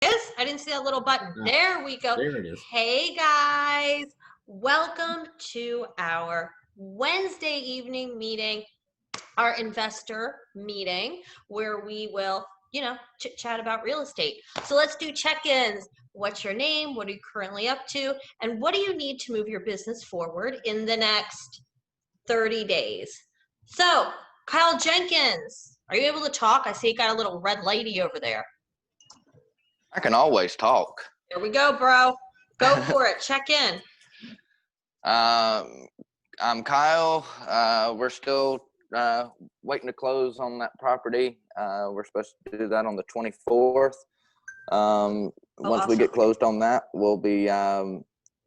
Yes, I didn't see that little button. There we go. There it is. Hey guys, welcome to our Wednesday evening meeting, our investor meeting, where we will, chit chat about real estate. So let's do check-ins. What's your name? What are you currently up to? And what do you need to move your business forward in the next 30 days? So, Kyle Jenkins, are you able to talk? I see you got a little red lady over there. I can always talk. There we go, bro. Go for it. Check in. I'm Kyle. We're still waiting to close on that property. We're supposed to do that on the 24th. Once we get closed on that, we'll be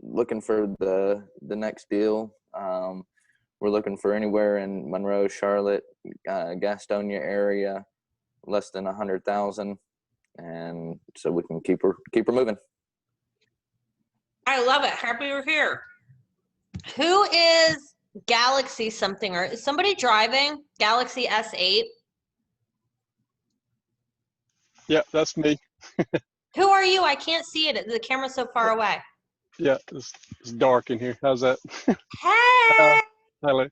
looking for the next deal. We're looking for anywhere in Monroe, Charlotte, Gastonia area, less than 100,000. And so we can keep her moving. I love it. Happy you're here. Who is Galaxy something, or is somebody driving Galaxy S8? Yeah, that's me. Who are you? I can't see it. The camera's so far away. Yeah, it's dark in here. How's that? Hey! Hello.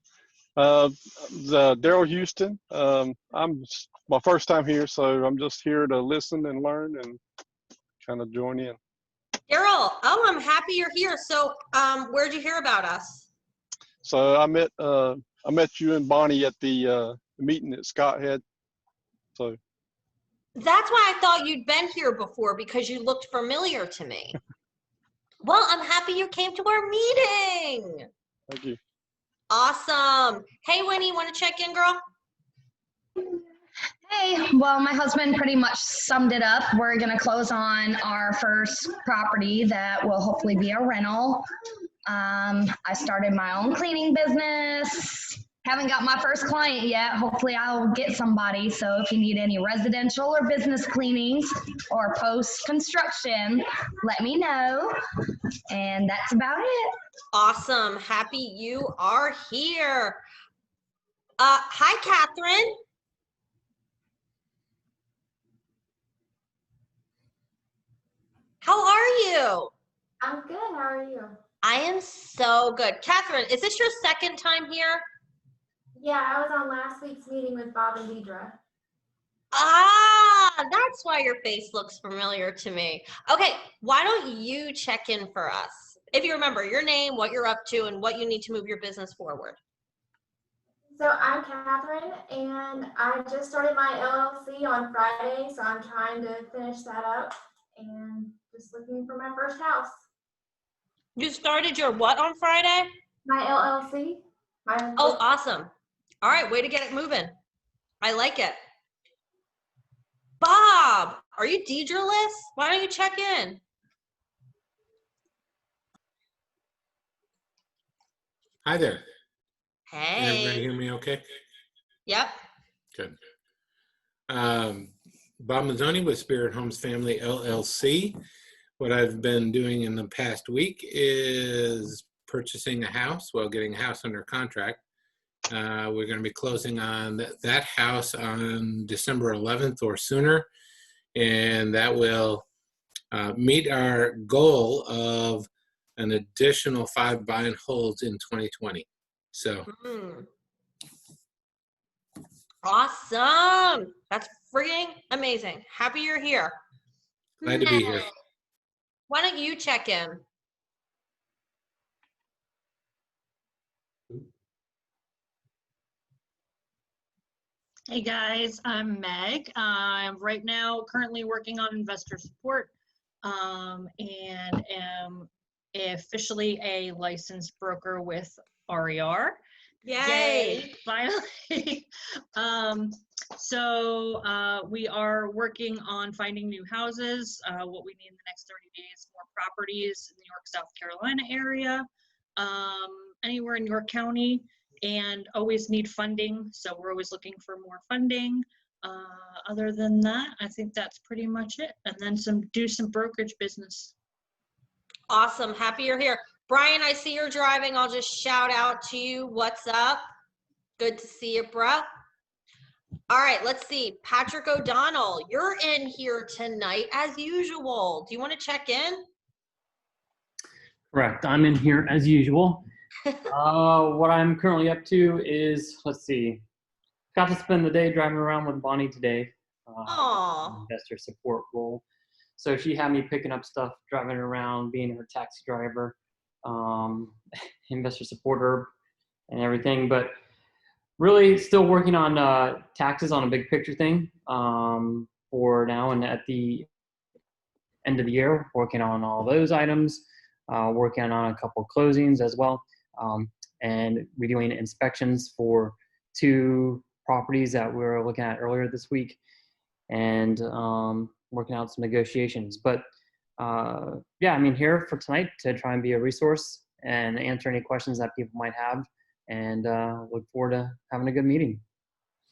Daryl Houston. I'm my first time here, so I'm just here to listen and learn and kind of join in. Daryl, I'm happy you're here. So, where'd you hear about us? So I met you and Bonnie at the meeting that Scott had. So that's why I thought you'd been here before, because you looked familiar to me. Well, I'm happy you came to our meeting. Thank you. Awesome. Hey, Winnie, want to check in, girl? Hey, well, my husband pretty much summed it up. We're going to close on our first property that will hopefully be a rental. I started my own cleaning business. Haven't got my first client yet. Hopefully I'll get somebody. So if you need any residential or business cleanings or post-construction, let me know. And that's about it. Awesome. Happy you are here. Hi, Catherine. How are you? I'm good. How are you? I am so good. Catherine, is this your second time here? Yeah, I was on last week's meeting with Bob and Deidre. Ah, that's why your face looks familiar to me. Okay, why don't you check in for us? If you remember your name, what you're up to, and what you need to move your business forward. So I'm Catherine, and I just started my LLC on Friday, so I'm trying to finish that up and just looking for my first house. You started your what on Friday? My LLC. Oh, awesome. All right, way to get it moving. I like it. Bob, are you Deidre-less? Why don't you check in? Hi there. Hey. Can everybody hear me okay? Yep. Good. Bob Mazzoni with Spirit Homes Family LLC. What I've been doing in the past week is purchasing a house, getting a house under contract. We're going to be closing on that house on December 11th or sooner, and that will meet our goal of an additional 5 buy and holds in 2020. So awesome. That's freaking amazing. Happy you're here. Glad to be here. Why don't you check in? Hey guys, I'm Meg. I'm right now currently working on investor support and am officially a licensed broker with RER. Yay! Finally. So we are working on finding new houses. What we need in the next 30 days, more properties in the York, South Carolina area, anywhere in York County, and always need funding. So we're always looking for more funding. Other than that, I think that's pretty much it. And then do some brokerage business. Awesome. Happy you're here. Brian, I see you're driving. I'll just shout out to you. What's up? Good to see you, bro. All right, let's see. Patrick O'Donnell, you're in here tonight as usual. Do you want to check in? Correct. I'm in here as usual. What I'm currently up to is, let's see, got to spend the day driving around with Bonnie today. Aww. Investor support role. So she had me picking up stuff, driving around, being her taxi driver, investor supporter, and everything. But really still working on taxes on a big picture thing for now. And at the end of the year, working on all those items, working on a couple closings as well. And we're doing inspections for 2 properties that we were looking at earlier this week, and working out some negotiations. But yeah, I mean, here for tonight to try and be a resource and answer any questions that people might have, and look forward to having a good meeting.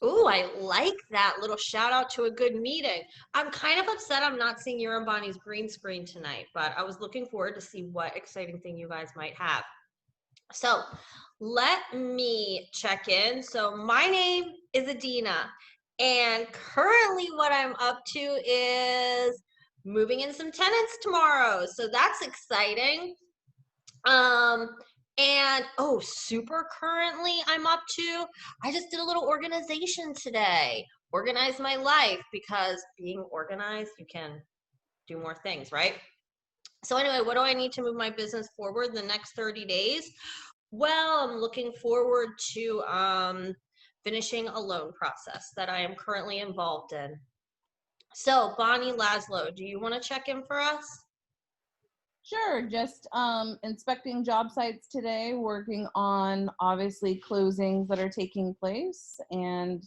Ooh, I like that little shout out to a good meeting. I'm kind of upset I'm not seeing your and Bonnie's green screen tonight, but I was looking forward to see what exciting thing you guys might have. So let me check in. So my name is Adina, and currently what I'm up to is moving in some tenants tomorrow. So that's exciting. And oh, super currently I'm up to, I just did a little organization today. Organize my life, because being organized, you can do more things, right? So anyway, what do I need to move my business forward in the next 30 days? Well, I'm looking forward to finishing a loan process that I am currently involved in. So Bonnie Laszlo, do you want to check in for us? Sure, just inspecting job sites today, working on obviously closings that are taking place, and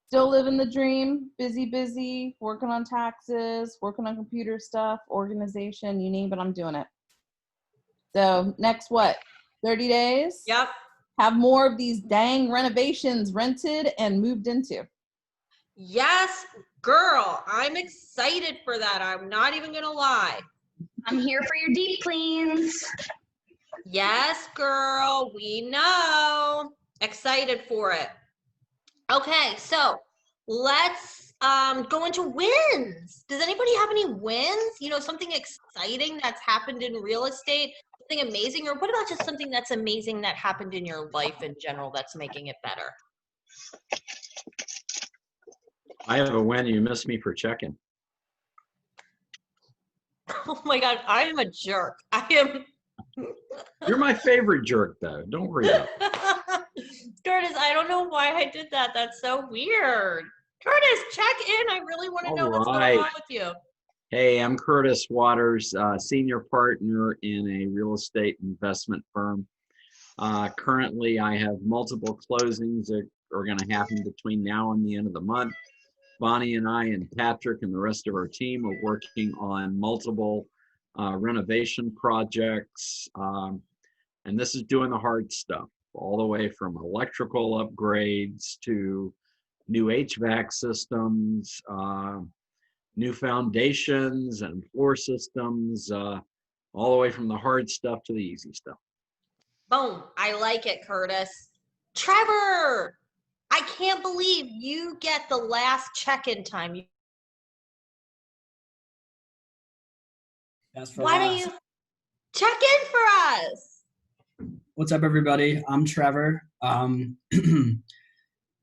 still living the dream, busy, working on taxes, working on computer stuff, organization, you name it, I'm doing it. So next what, 30 days? Yep. Have more of these dang renovations rented and moved into. Yes, girl, I'm excited for that. I'm not even gonna lie. I'm here for your deep cleans. Yes, girl, we know. Excited for it. Okay, so let's go into wins. Does anybody have any wins? You know, something exciting that's happened in real estate, something amazing, or what about just something that's amazing that happened in your life in general that's making it better? I have a win. You missed me for checking. Oh my God, I am a jerk. I am. You're my favorite jerk, though. Don't worry about it. Curtis, I don't know why I did that. That's so weird. Curtis, check in. I really want to know what's going on with you. Hey, I'm Curtis Waters, senior partner in a real estate investment firm. Currently, I have multiple closings that are going to happen between now and the end of the month. Bonnie and I and Patrick and the rest of our team are working on multiple renovation projects. And this is doing the hard stuff, all the way from electrical upgrades to new HVAC systems, new foundations and floor systems, all the way from the hard stuff to the easy stuff. Boom. I like it, Curtis. Trevor, I can't believe you get the last check-in time. Why don't you check in for us? What's up, everybody? I'm Trevor.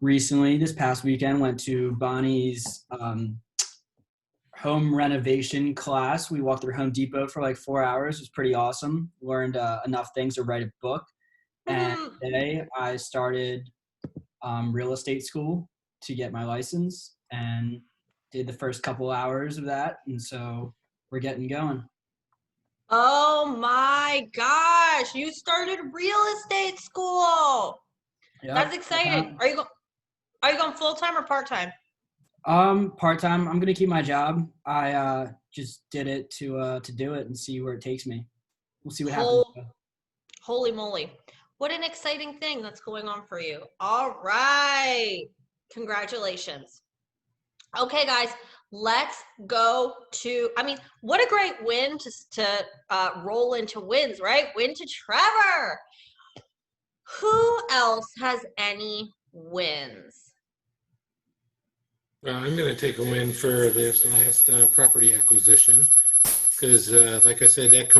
Recently, this past weekend, went to Bonnie's home renovation class. We walked through Home Depot for like 4 hours. It was pretty awesome. Learned enough things to write a book. And today I started real estate school to get my license and did the first couple hours of that. And so we're getting going. Oh my gosh, you started real estate school. Yep. That's exciting. Are you going full-time or part-time? Part-time. I'm gonna keep my job. I just did it to do it and see where it takes me. We'll see what happens. Holy moly. What an exciting thing that's going on for you. All right. Congratulations. Okay, guys, let's go to, I mean, what a great win to roll into wins, right? Win to Trevor. Who else has any wins? Well, I'm going to take a win for this last property acquisition because, like I said, that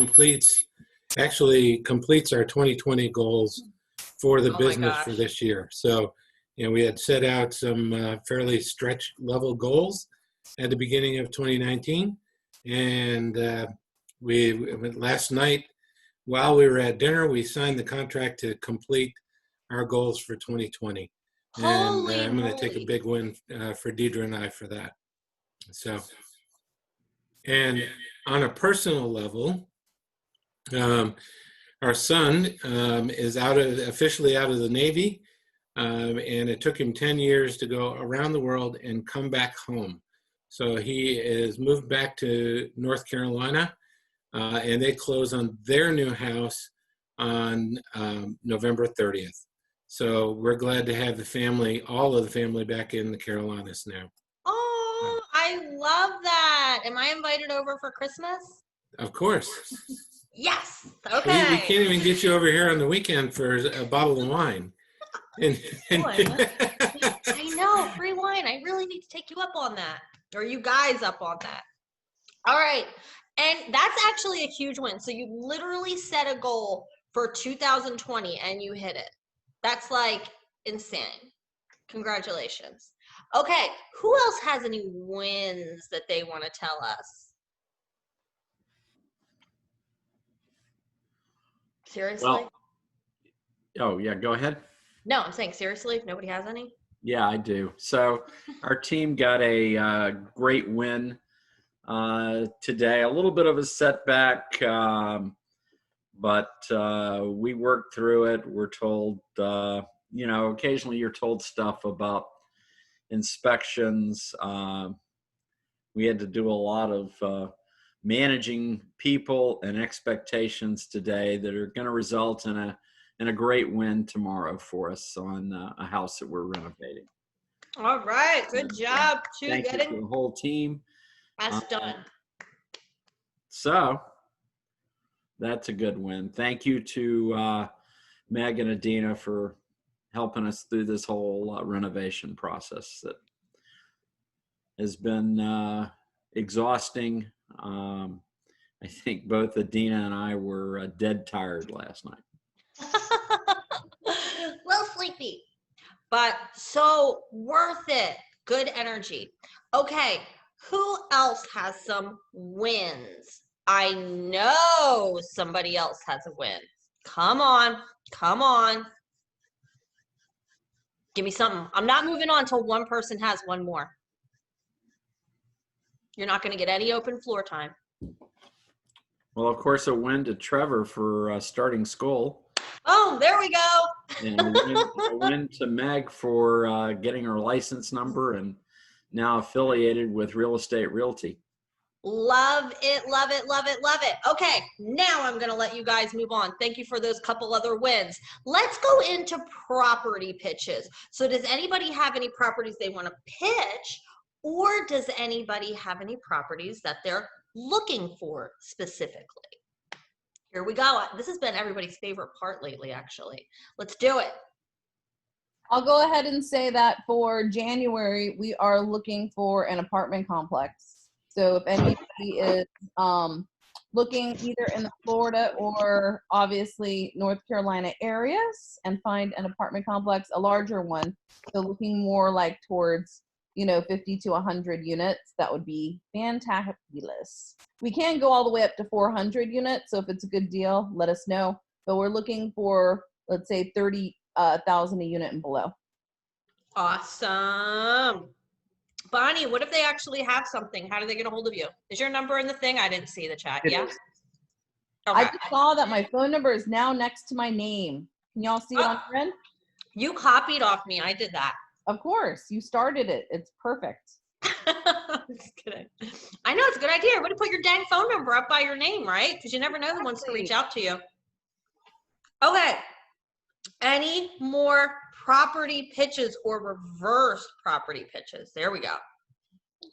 actually completes our 2020 goals for the Oh my business gosh. for this year. So, we had set out some fairly stretch level goals at the beginning of 2019, and last night while we were at dinner, we signed the contract to complete our goals for 2020. And Holy I'm going to take a moly. big win for Deidre and I for that. So, and on a personal level, our son is officially out of the Navy, and it took him 10 years to go around the world and come back home. So he is moved back to North Carolina, and they close on their new house on November 30th. So we're glad to have all of the family back in the Carolinas now. Oh, I love that. Am I invited over for Christmas? Of course. Yes. We Okay. can't even get you over here on the weekend for a bottle of wine. I know, free wine. I really need to take you up on that, or you guys up on that. All right. And that's actually a huge win. So you literally set a goal for 2020 and you hit it. That's like insane. Congratulations. Okay. Who else has any wins that they want to tell us? Seriously? Well, oh, yeah, go ahead. No, I'm saying seriously. Nobody has any? Yeah, I do. So our team got a great win today. A little bit of a setback, but we worked through it. We're told, occasionally you're told stuff about inspections. We had to do a lot of managing people and expectations today that are going to result in a great win tomorrow for us on a house that we're renovating. All right. Good job to Thank you to the whole team. That's done. So that's a good win. Thank you to Meg and Adina for helping us through this whole renovation process that has been exhausting. I think both Adina and I were dead tired last night. Little sleepy, but so worth it. Good energy. Okay, who else has some wins? I know somebody else has a win. Come on, come on. Give me something. I'm not moving on until one person has one more. You're not going to get any open floor time. Well, of course, a win to Trevor for starting school. Oh, there we go. And a win to Meg for getting her license number and now affiliated with Real Estate Realty. Love it, love it, love it, love it. Okay, now I'm going to let you guys move on. Thank you for those couple other wins. Let's go into property pitches. So does anybody have any properties they want to pitch, or does anybody have any properties that they're looking for specifically? Here we go. This has been everybody's favorite part lately, actually. Let's do it. I'll go ahead and say that for January, we are looking for an apartment complex. So if anybody is looking either in the Florida or obviously North Carolina areas and find an apartment complex, a larger one, so looking more like towards 50 to 100 units, that would be fantabulous. We can go all the way up to 400 units, so if it's a good deal, let us know. But we're looking for, let's say, 30,000 a unit and below. Awesome. Bonnie, what if they actually have something? How do they get a hold of you? Is your number in the thing? I didn't see the chat. Yeah. Okay. I just saw that my phone number is now next to my name. Can y'all see it on your end? You copied off me. I did that. Of course. You started it. It's perfect. Just kidding. I know it's a good idea. Everybody put your dang phone number up by your name, right? Because you never know who wants to reach out to you. Okay. Any more property pitches or reverse property pitches? There we go.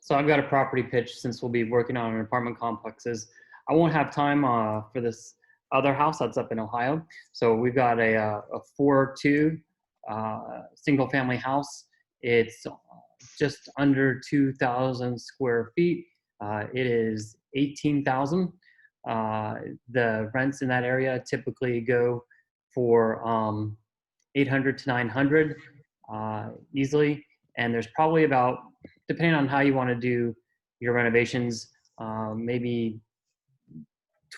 So I've got a property pitch since we'll be working on apartment complexes. I won't have time for this other house that's up in Ohio. So we've got a 4-2 single family house. It's just under 2,000 square feet. It is 18,000. The rents in that area typically go for 800 to 900 easily. And there's probably about, depending on how you want to do your renovations, maybe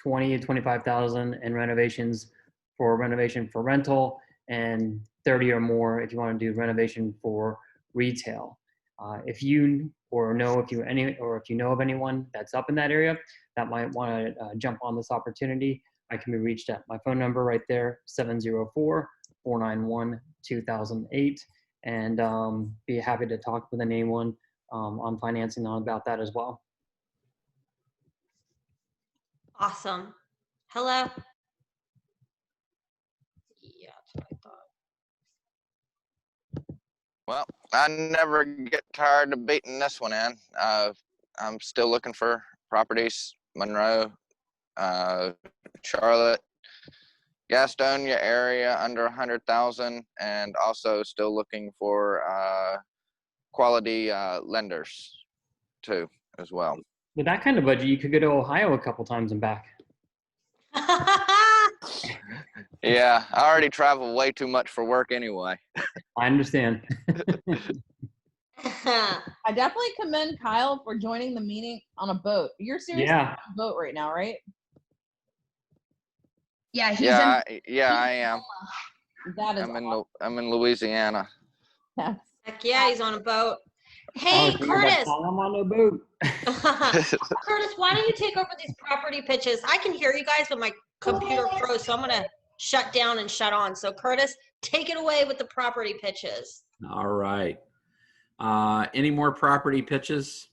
20 to 25,000 in renovations for renovation for rental, and 30 or more if you want to do renovation for retail. If you know of anyone that's up in that area that might want to jump on this opportunity, I can be reached at my phone number right there, 704-491-2008, and be happy to talk with anyone on financing about that as well. Awesome. Hello. Yeah, that's what I thought. Well, I never get tired of beating this one in. I'm still looking for properties, Monroe, Charlotte, Gastonia area under 100,000, and also still looking for quality lenders too as well. With that kind of budget, you could go to Ohio a couple times and back. Yeah, I already travel way too much for work anyway. I understand. I definitely commend Kyle for joining the meeting on a boat. You're seriously on a boat right now, right? Yeah, he's I am. That is I'm in Louisiana. Yes. Heck yeah, he's on a boat. Hey, Curtis. I'm on a boat. Curtis, why don't you take over these property pitches? I can hear you guys, but my computer froze, so I'm gonna shut down and shut on. So Curtis, take it away with the property pitches. All right. Any more property pitches?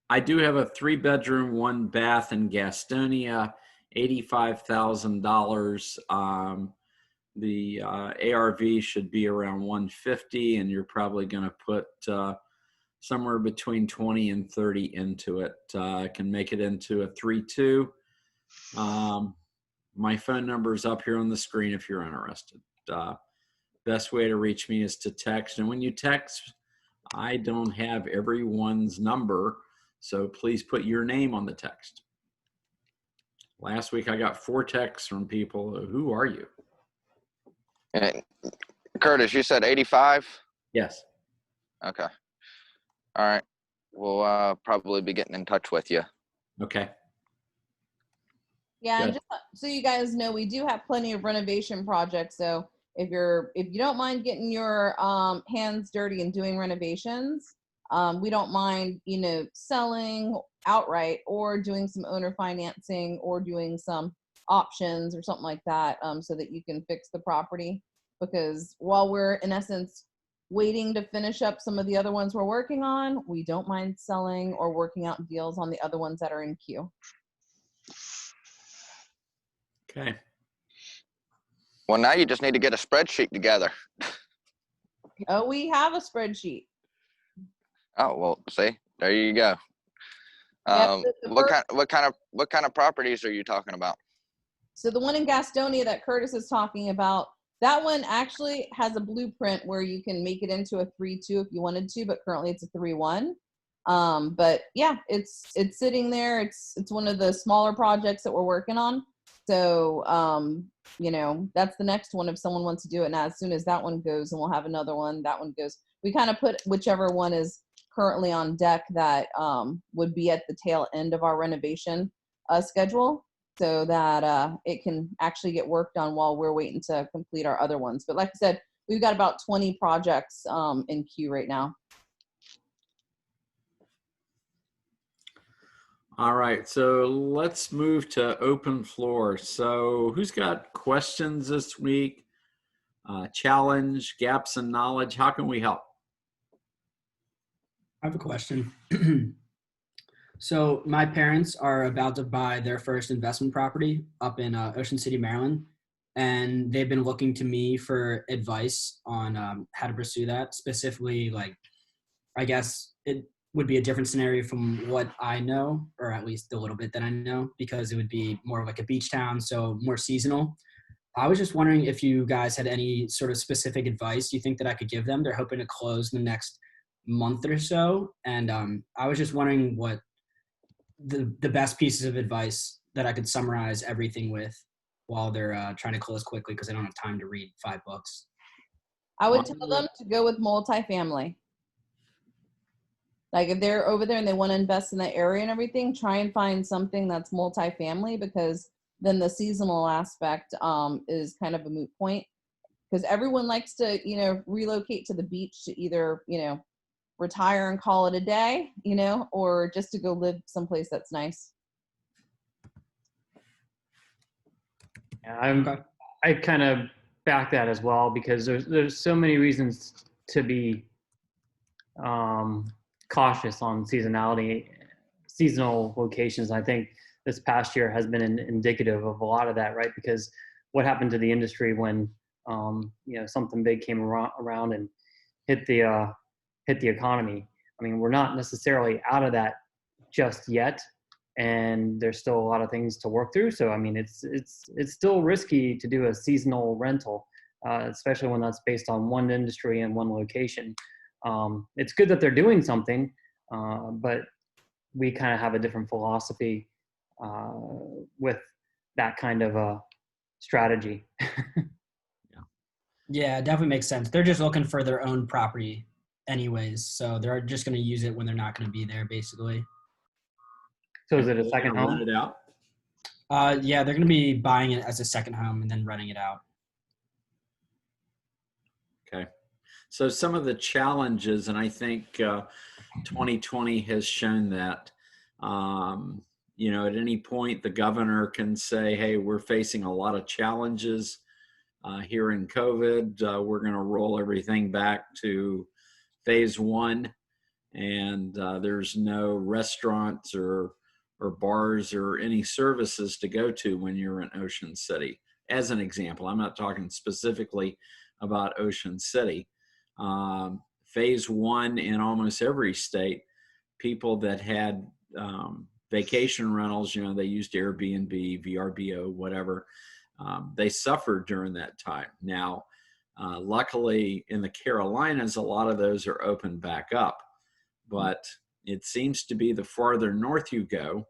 I do have a 3-bedroom, 1 bath in Gastonia, $85,000. The ARV should be around 150, and you're probably going to put somewhere between 20 and 30 into it. Can make it into a 3-2. My phone number is up here on the screen if you're interested. Best way to reach me is to text. And when you text, I don't have everyone's number, so please put your name on the text. Last week, I got 4 texts from people. Who are you? Curtis, you said 85? Yes. Okay. All right. We'll probably be getting in touch with you. Okay. Yeah, Good. and just so you guys know, we do have plenty of renovation projects. So if you don't mind getting your hands dirty and doing renovations, we don't mind, selling outright or doing some owner financing or doing some options or something like that, so that you can fix the property. Because while we're in essence waiting to finish up some of the other ones we're working on, we don't mind selling or working out deals on the other ones that are in queue. Okay. Well, now you just need to get a spreadsheet together. Oh, we have a spreadsheet. Oh, well, see, there you go. What kind of properties are you talking about? So the one in Gastonia that Curtis is talking about, that one actually has a blueprint where you can make it into a 3-2 if you wanted to, but currently it's a 3-1. But yeah, it's sitting there. It's one of the smaller projects that we're working on. So, that's the next one if someone wants to do it. And as soon as that one goes, and we'll have another one, that one goes. We kind of put whichever one is currently on deck that would be at the tail end of our renovation schedule, so that it can actually get worked on while we're waiting to complete our other ones. But like I said, we've got about 20 projects in queue right now. All right, so let's move to open floor. So who's got questions this week? Challenge, gaps in knowledge, how can we help? I have a question. So my parents are about to buy their first investment property up in Ocean City, Maryland, and they've been looking to me for advice on how to pursue that. Specifically, like, I guess it would be a different scenario from what I know, or at least a little bit that I know, because it would be more like a beach town, so more seasonal. I was just wondering if you guys had any sort of specific advice you think that I could give them. They're hoping to close in the next month or so. And I was just wondering what the best pieces of advice that I could summarize everything with while they're trying to close quickly because they don't have time to read 5 books. I would tell them to go with multifamily. Like if they're over there and they want to invest in that area and everything, try and find something that's multifamily, because then the seasonal aspect is kind of a moot point, because everyone likes to, relocate to the beach to either, retire and call it a day, or just to go live someplace that's nice. Yeah, I kind of back that as well, because there's so many reasons to be cautious on seasonal locations. I think this past year has been indicative of a lot of that, right? Because what happened to the industry when something big came around and hit the economy. I mean, we're not necessarily out of that just yet, and there's still a lot of things to work through. So I mean, it's still risky to do a seasonal rental, especially when that's based on one industry and one location. It's good that they're doing something, but we kind of have a different philosophy with that kind of a strategy. Yeah, it definitely makes sense. They're just looking for their own property anyways, so they're just going to use it when they're not going to be there, basically. So is it a second home? Rent it out? Yeah, they're going to be buying it as a second home and then renting it out. Okay. So some of the challenges, and I think 2020 has shown that, at any point the governor can say, hey, we're facing a lot of challenges here in COVID. We're going to roll everything back to phase 1, and there's no restaurants or bars or any services to go to when you're in Ocean City. As an example, I'm not talking specifically about Ocean City. Phase 1 in almost every state, people that had vacation rentals, they used Airbnb, VRBO, whatever. They suffered during that time. Now, luckily in the Carolinas, a lot of those are open back up, but it seems to be the farther north you go,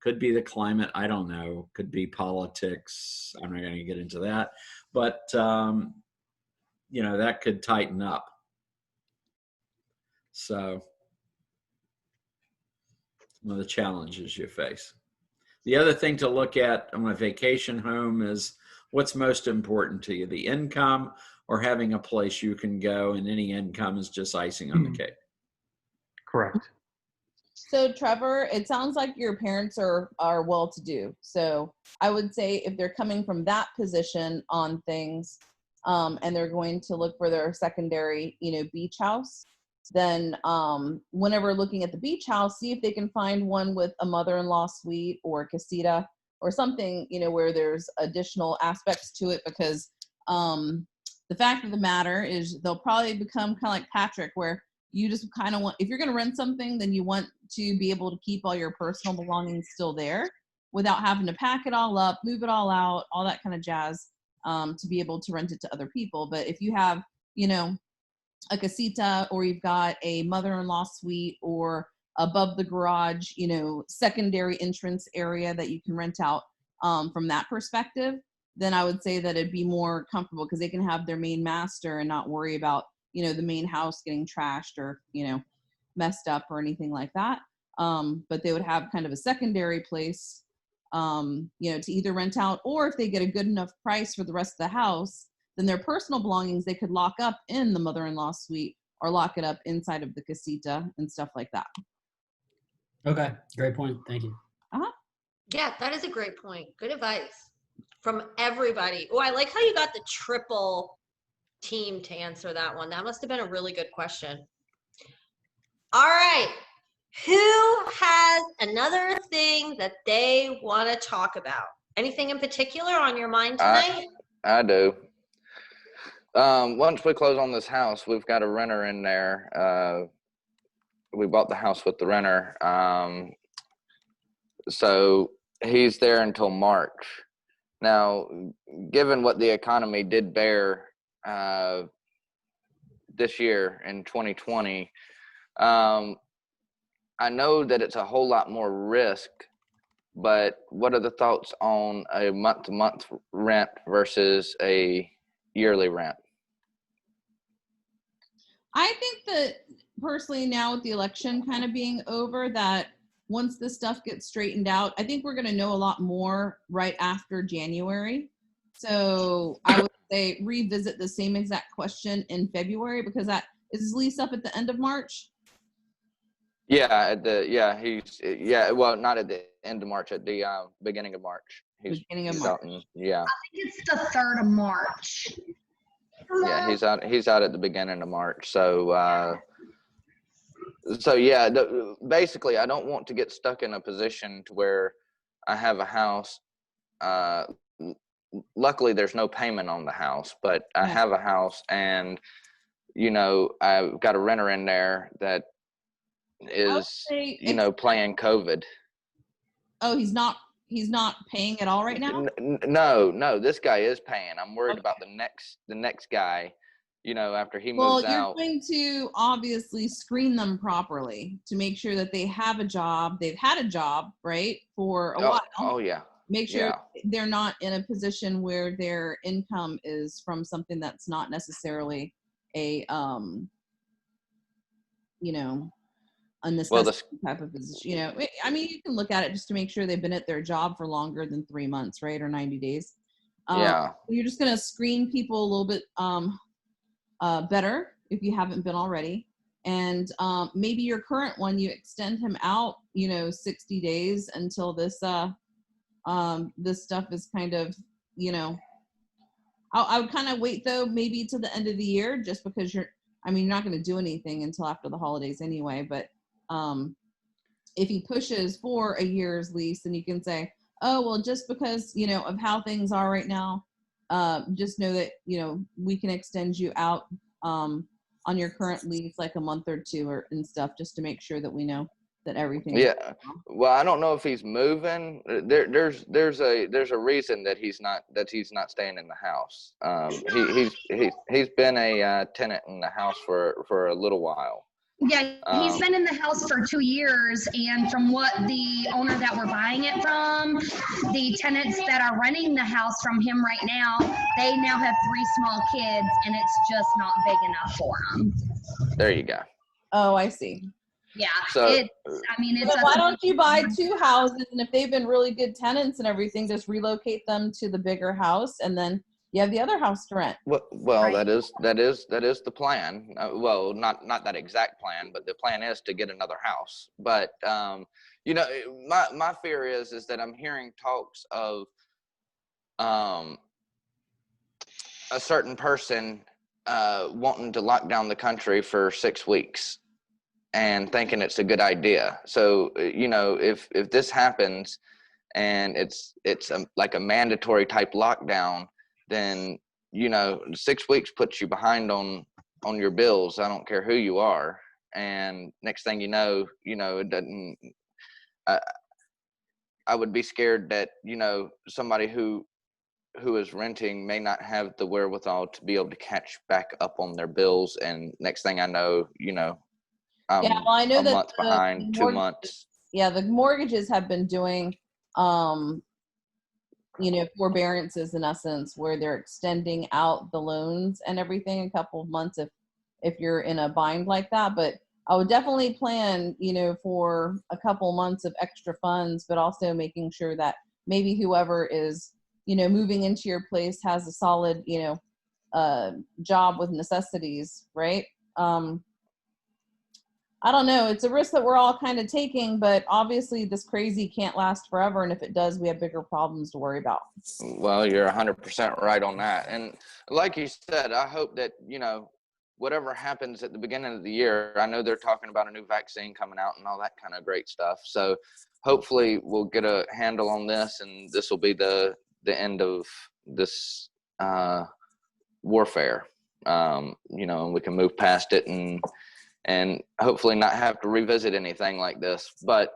could be the climate, I don't know, could be politics, I'm not going to get into that, but that could tighten up. So one of the challenges you face. The other thing to look at on a vacation home is what's most important to you, the income or having a place you can go, and any income is just icing on the cake. Correct. So Trevor, it sounds like your parents are well-to-do. So I would say if they're coming from that position on things, and they're going to look for their secondary, beach house, then whenever looking at the beach house, see if they can find one with a mother-in-law suite or a casita or something, where there's additional aspects to it, because the fact of the matter is they'll probably become kind of like Patrick, where you just kind of want, if you're going to rent something, then you want to be able to keep all your personal belongings still there without having to pack it all up, move it all out, all that kind of jazz, to be able to rent it to other people. But if you have, a casita, or you've got a mother-in-law suite, or above the garage, secondary entrance area that you can rent out from that perspective, then I would say that it'd be more comfortable, because they can have their main master and not worry about, the main house getting trashed or, messed up or anything like that. But they would have kind of a secondary place, to either rent out, or if they get a good enough price for the rest of the house, then their personal belongings they could lock up in the mother-in-law suite, or lock it up inside of the casita and stuff like that. Okay, great point. Thank you. Yeah, that is a great point. Good advice from everybody. Oh, I like how you got the triple team to answer that one. That must have been a really good question. All right. Who has another thing that they want to talk about? Anything in particular on your mind tonight? I do. Once we close on this house, we've got a renter in there. We bought the house with the renter. So he's there until March. Now, given what the economy did bear this year in 2020, I know that it's a whole lot more risk, but what are the thoughts on a month-to-month rent versus a yearly rent? I think that personally now with the election kind of being over, that once this stuff gets straightened out, I think we're going to know a lot more right after January. So I would say revisit the same exact question in February, because that is his lease up at the end of March. Yeah, well, not at the end of March, at the beginning of March. Beginning of he's March. out yeah. I think it's the 3rd of March. Yeah, he's out at the beginning of March. So yeah, basically I don't want to get stuck in a position to where I have a house. Luckily there's no payment on the house, but I have a house, and I've got a renter in there that is playing COVID. Oh, he's not paying at all right now? No, this guy is paying. I'm worried about the next guy, after he moves out. Well, you're going to obviously screen them properly to make sure that they have a job. They've had a job, right, for a while. Oh yeah. Make sure they're not in a position where their income is from something that's not necessarily a a necessity type of position. I mean, you can look at it just to make sure they've been at their job for longer than 3 months, right, or 90 days. You're just going to screen people a little bit better if you haven't been already, and maybe your current one, you extend him out 60 days until this this stuff is kind of I would kind of wait though, maybe to the end of the year, just because you're not going to do anything until after the holidays anyway. But if he pushes for a year's lease, then you can say, oh, well, just because, of how things are right now, just know that, we can extend you out on your current lease like a month or two and stuff, just to make sure that we know that everything. Yeah. Well, I don't know if he's moving. There's a reason that he's not staying in the house. He's been a tenant in the house for a little while. Yeah, he's been in the house for 2 years, and from what the owner that we're buying it from, the tenants that are renting the house from him right now, they now have 3 small kids, and it's just not big enough for them. There you go. Oh, I see. Yeah, so, it's why don't you buy 2 houses, and if they've been really good tenants and everything, just relocate them to the bigger house, and then you have the other house to rent. Well, right. that is the plan. Well, not that exact plan, but the plan is to get another house. But my fear is that I'm hearing talks of a certain person wanting to lock down the country for 6 weeks and thinking it's a good idea. So if this happens and it's like a mandatory type lockdown, then 6 weeks puts you behind on your bills. I don't care who you are, and next thing you know, it doesn't. I would be scared that somebody who is renting may not have the wherewithal to be able to catch back up on their bills, and next thing I know, I know a that month behind, 2 months. Yeah, the mortgages have been doing forbearances in essence, where they're extending out the loans and everything a couple of months if you're in a bind like that. But I would definitely plan, for a couple months of extra funds, but also making sure that maybe whoever is, moving into your place has a solid, job with necessities, right? I don't know. It's a risk that we're all kind of taking, but obviously this crazy can't last forever. And if it does, we have bigger problems to worry about. Well, you're 100% right on that. And like you said, I hope that, whatever happens at the beginning of the year, I know they're talking about a new vaccine coming out and all that kind of great stuff. So hopefully we'll get a handle on this, and this will be the end of this warfare, and we can move past it and hopefully not have to revisit anything like this. But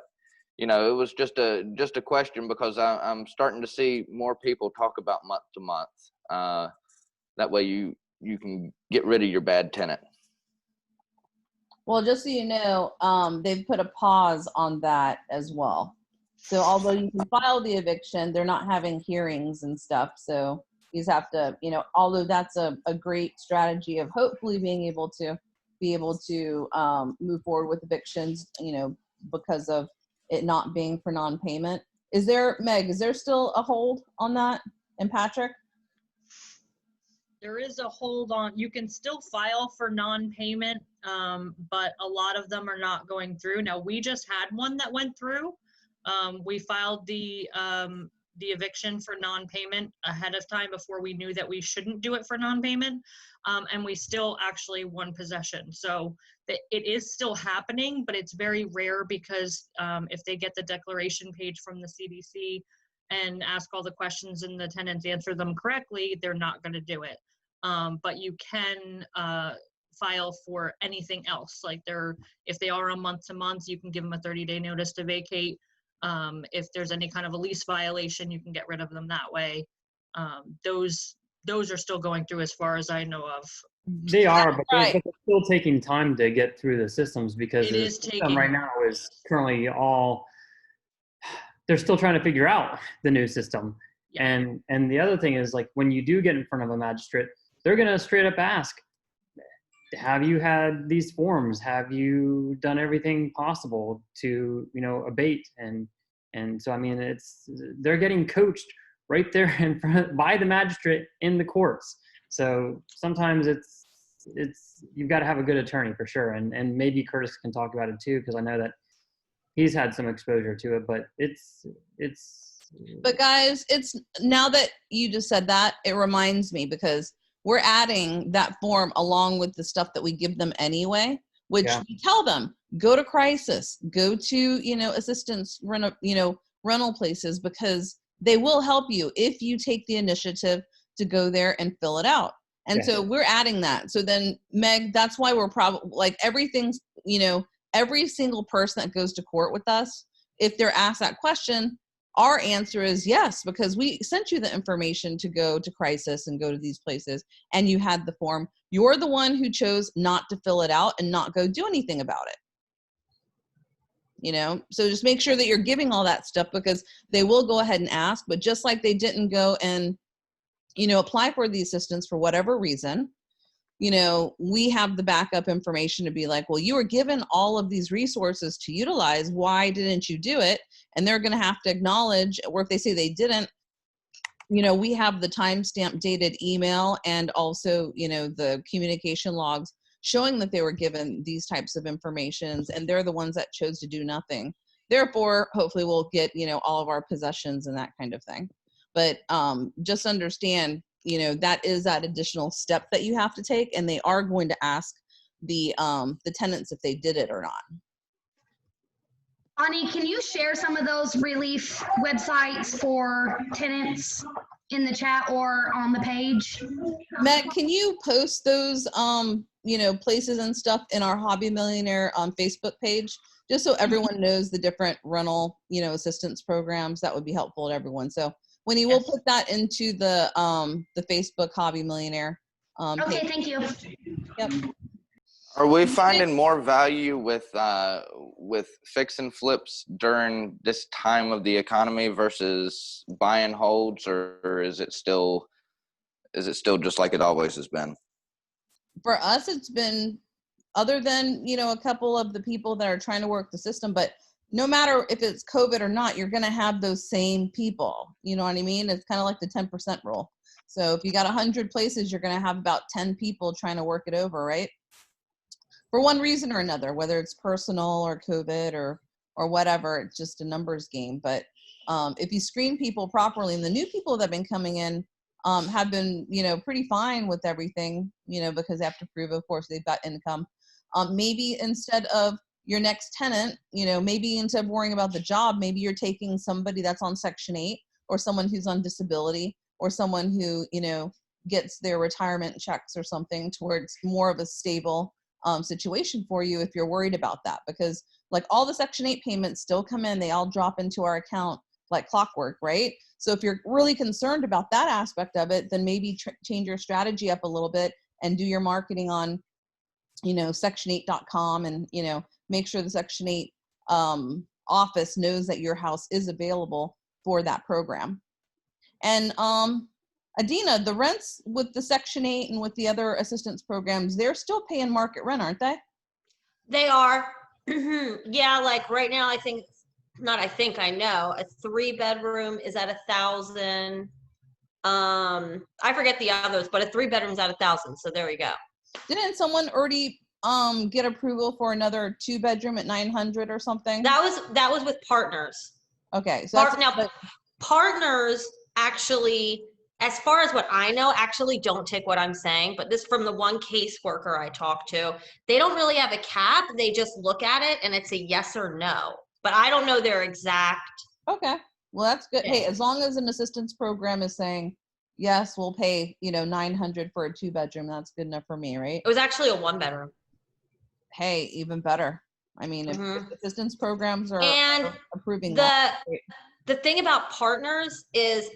it was just a question because I'm starting to see more people talk about month to month. That way you can get rid of your bad tenant. Well, just so you know, they've put a pause on that as well. So although you can file the eviction, they're not having hearings and stuff. So you just have to, although that's a great strategy of hopefully being able to move forward with evictions, because of it not being for non-payment. Is there still a hold on that? And Patrick? There is a hold on, you can still file for non-payment, but a lot of them are not going through. Now, we just had one that went through. We filed the eviction for non-payment ahead of time before we knew that we shouldn't do it for non-payment. And we still actually won possession. So it is still happening, but it's very rare because if they get the declaration page from the CDC and ask all the questions and the tenants answer them correctly, they're not going to do it. But you can file for anything else. Like if they are on month to month, you can give them a 30-day notice to vacate. If there's any kind of a lease violation, you can get rid of them that way. Those are still going through as far as I know of. They are, but they're still taking time to get through the systems because It the is system taking right now is currently they're still trying to figure out the new system. Yeah. And the other thing is, like, when you do get in front of a magistrate, they're going to straight up ask, have you had these forms? Have you done everything possible to, abate? And so, I mean, they're getting coached right there in front by the magistrate in the courts. So sometimes you've got to have a good attorney for sure. And maybe Curtis can talk about it too, because I know that he's had some exposure to it, but but guys, it's now that you just said that, it reminds me, because we're adding that form along with the stuff that we give them anyway, which we tell them, go to crisis, go to, assistance, rental places, because they will help you if you take the initiative to go there and fill it out. And so we're adding that. So then, Meg, that's why we're probably like everything's, every single person that goes to court with us, if they're asked that question, our answer is yes, because we sent you the information to go to crisis and go to these places, and you had the form. You're the one who chose not to fill it out and not go do anything about it. So just make sure that you're giving all that stuff, because they will go ahead and ask, but just like they didn't go and, apply for the assistance for whatever reason, we have the backup information to be like, well, you were given all of these resources to utilize. Why didn't you do it? And they're going to have to acknowledge, or if they say they didn't, we have the timestamp dated email and also, the communication logs showing that they were given these types of informations, and they're the ones that chose to do nothing. Therefore, hopefully we'll get, all of our possessions and that kind of thing. But just understand, that is that additional step that you have to take, and they are going to ask the tenants if they did it or not. Ani, can you share some of those relief websites for tenants in the chat or on the page? Meg, can you post those places and stuff in our Hobby Millionaire Facebook page, just so everyone knows the different rental assistance programs? That would be helpful to everyone. So Winnie, we'll put that into the Facebook Hobby Millionaire okay, page. thank you. Yep. Are we finding more value with fix and flips during this time of the economy versus buy and holds, or is it still just like it always has been? For us, it's been, other than a couple of the people that are trying to work the system, but no matter if it's COVID or not, you're going to have those same people. You know what I mean? It's kind of like the 10% rule. So if you got 100 places, you're going to have about 10 people trying to work it over, right? For one reason or another, whether it's personal or COVID or whatever, it's just a numbers game. But if you screen people properly, and the new people that have been coming in have been, pretty fine with everything, because they have to prove, of course, they've got income. Maybe instead of your next tenant, maybe instead of worrying about the job, maybe you're taking somebody that's on Section 8, or someone who's on disability, or someone who, gets their retirement checks or something, towards more of a stable situation for you if you're worried about that. Because like all the Section 8 payments still come in, they all drop into our account like clockwork, right? So if you're really concerned about that aspect of it, then maybe change your strategy up a little bit and do your marketing on, section8.com, and, make sure the Section 8 office knows that your house is available for that program. And Adina, the rents with the Section 8 and with the other assistance programs, they're still paying market rent, aren't they? They are. Yeah, like right now, I know a 3-bedroom is at 1,000. I forget the others, but a 3-bedroom is at 1,000. So there we go. Didn't someone already get approval for another 2-bedroom at 900 or something? That was with partners. Okay, so partners actually, as far as what I know, actually don't take what I'm saying, but this from the one caseworker I talked to, they don't really have a cap. They just look at it and it's a yes or no, but I don't know their exact. Okay, well, that's good. Yeah. Hey, as long as an assistance program is saying, yes, we'll pay, 900 for a 2-bedroom, that's good enough for me, right? It was actually a 1-bedroom. Hey, even better. I mean, if assistance programs are approving that. The thing about partners is,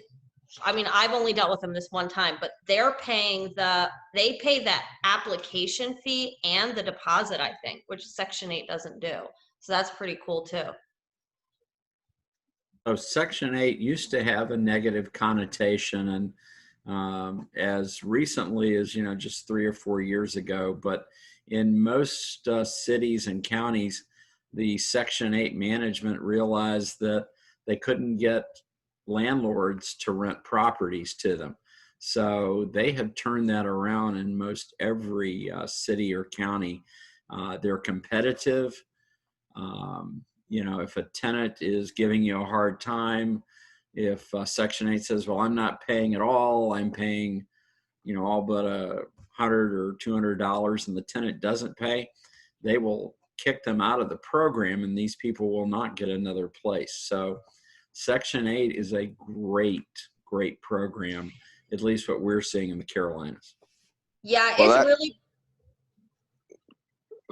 I've only dealt with them this one time, but they pay that application fee and the deposit, I think, which Section 8 doesn't do. So that's pretty cool too. So Section 8 used to have a negative connotation, and as recently as, just 3 or 4 years ago, but in most cities and counties, the Section 8 management realized that they couldn't get landlords to rent properties to them. So they have turned that around in most every city or county. They're competitive. If a tenant is giving you a hard time, if Section 8 says, well, I'm not paying at all, I'm paying, all but $100 or $200, and the tenant doesn't pay, they will kick them out of the program, and these people will not get another place. So Section 8 is a great program, at least what we're seeing in the Carolinas. Yeah,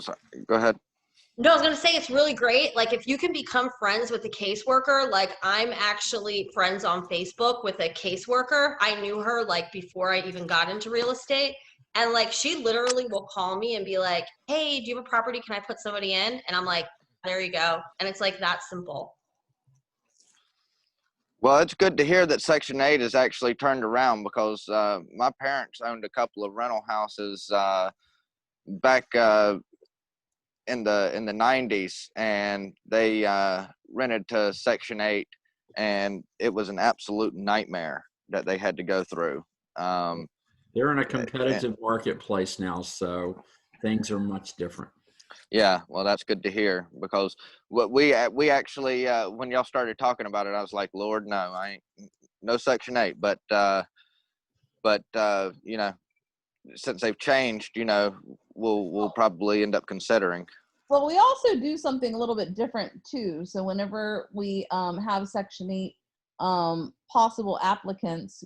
Sorry, go ahead. No, I was going to say it's really great. Like if you can become friends with a caseworker, like I'm actually friends on Facebook with a caseworker. I knew her like before I even got into real estate. And like she literally will call me and be like, hey, do you have a property? Can I put somebody in? And I'm like, there you go. And it's like that simple. Well, it's good to hear that Section 8 is actually turned around, because my parents owned a couple of rental houses back in the 90s, and they rented to Section 8, and it was an absolute nightmare that they had to go through. They're in a competitive marketplace now, so things are much different. Yeah, well, that's good to hear, because what we actually when y'all started talking about it, I was like, Lord, no, I ain't no Section 8, but since they've changed, we'll probably end up considering. Well, we also do something a little bit different too. So whenever we have Section 8 possible applicants,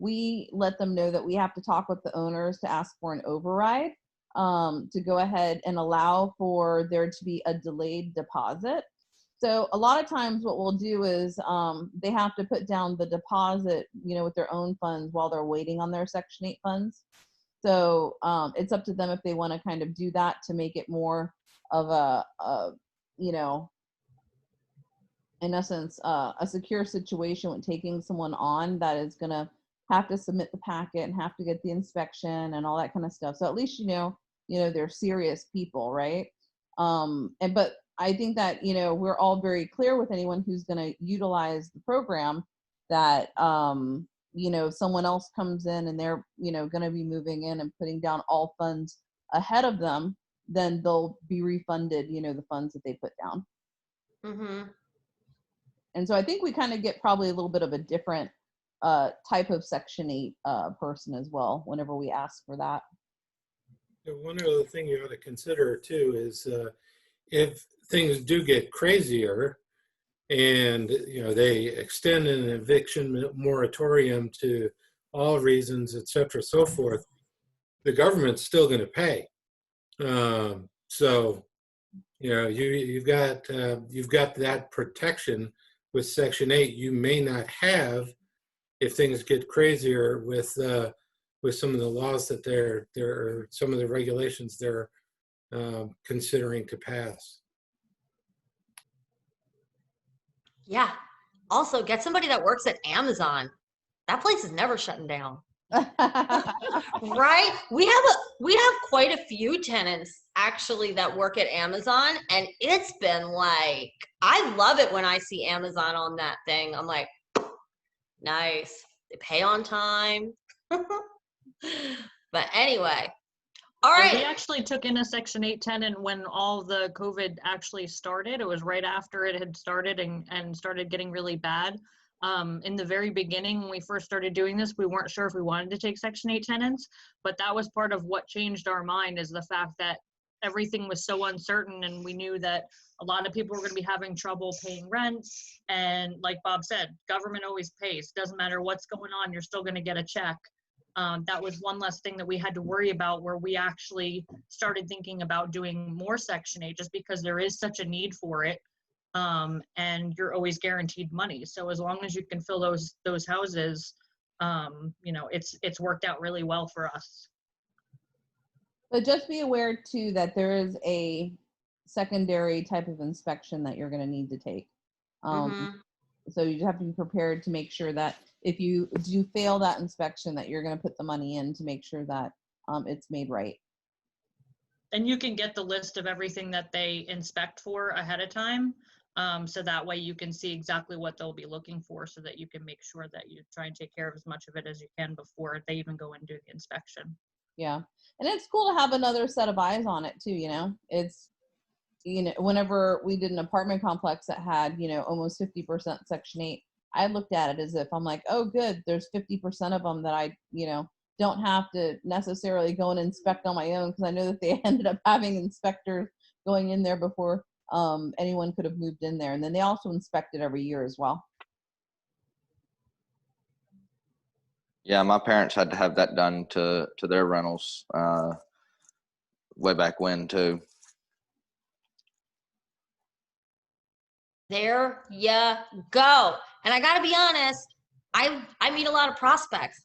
we let them know that we have to talk with the owners to ask for an override, to go ahead and allow for there to be a delayed deposit. So a lot of times what we'll do is they have to put down the deposit, with their own funds while they're waiting on their Section 8 funds. So it's up to them if they want to kind of do that to make it more of in essence, a secure situation when taking someone on that is going to have to submit the packet and have to get the inspection and all that kind of stuff. So at least, they're serious people, right? But I think that, we're all very clear with anyone who's going to utilize the program that, if someone else comes in and they're, going to be moving in and putting down all funds ahead of them, then they'll be refunded, the funds that they put down. Mm-hmm. And so I think we kind of get probably a little bit of a different type of Section 8 person as well whenever we ask for that. One other thing you ought to consider too is if things do get crazier and they extend an eviction moratorium to all reasons, et cetera, so forth, the government's still going to pay. So you've got that protection with Section 8. You may not have if things get crazier with some of the laws that they're some of the regulations they're considering to pass. Yeah. Also, get somebody that works at Amazon. That place is never shutting down. Right? We have quite a few tenants actually that work at Amazon, and it's been like, I love it when I see Amazon on that thing. I'm like, nice. They pay on time. But anyway, all Yeah, right. we actually took in a Section 8 tenant when all the COVID actually started. It was right after it had started and started getting really bad. In the very beginning, when we first started doing this, we weren't sure if we wanted to take Section 8 tenants, but that was part of what changed our mind, is the fact that everything was so uncertain, and we knew that a lot of people were going to be having trouble paying rent. And like Bob said, government always pays. Doesn't matter what's going on, you're still going to get a check. That was one less thing that we had to worry about, where we actually started thinking about doing more Section 8, just because there is such a need for it. And you're always guaranteed money. So as long as you can fill those houses, it's worked out really well for us. But just be aware too that there is a secondary type of inspection that you're going to need to take. So you just have to be prepared to make sure that if you do fail that inspection, that you're going to put the money in to make sure that it's made right. And you can get the list of everything that they inspect for ahead of time. So that way you can see exactly what they'll be looking for, so that you can make sure that you try and take care of as much of it as you can before they even go and do the inspection. Yeah. And it's cool to have another set of eyes on it too, It's, whenever we did an apartment complex that had, almost 50% Section 8, I looked at it as if I'm like, oh, good, there's 50% of them that I, don't have to necessarily go and inspect on my own, because I know that they ended up having inspectors going in there before anyone could have moved in there. And then they also inspect it every year as well. Yeah, my parents had to have that done to their rentals way back when too. There you go. And I got to be honest, I meet a lot of prospects.